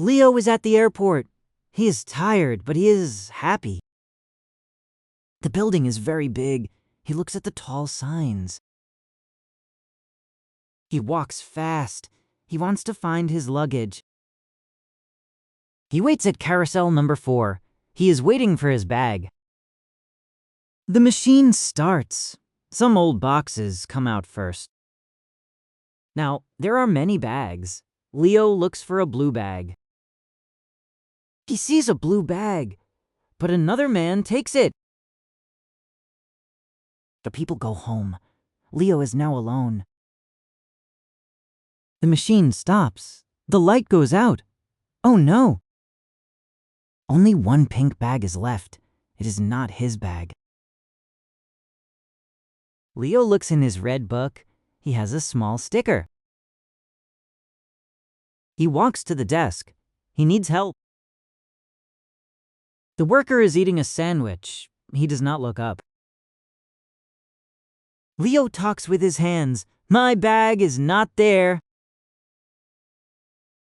Leo is at the airport. He is tired, but he is happy. The building is very big. He looks at the tall signs. He walks fast. He wants to find his luggage. He waits at carousel number 4. He is waiting for his bag. The machine starts. Some old boxes come out first. Now, there are many bags. Leo looks for a blue bag. He sees a blue bag, but another man takes it. The people go home. Leo is now alone. The machine stops. The light goes out. Oh no! Only one pink bag is left. It is not his bag. Leo looks in his red book. He has a small sticker. He walks to the desk. He needs help. The worker is eating a sandwich. He does not look up. Leo talks with his hands. My bag is not there.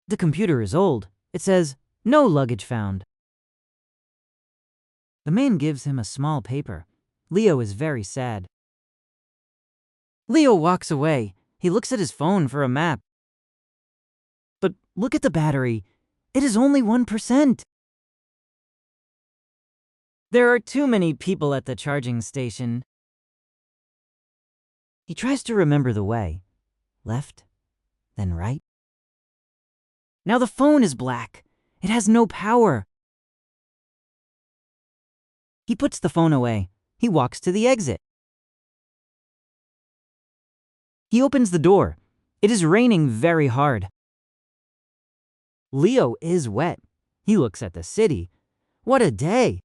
The computer is old. It says, no luggage found. The man gives him a small paper. Leo is very sad. Leo walks away. He looks at his phone for a map. But look at the battery. It is only 1%. There are too many people at the charging station. He tries to remember the way. Left, then right. Now the phone is black. It has no power. He puts the phone away. He walks to the exit. He opens the door. It is raining very hard. Leo is wet. He looks at the city. What a day!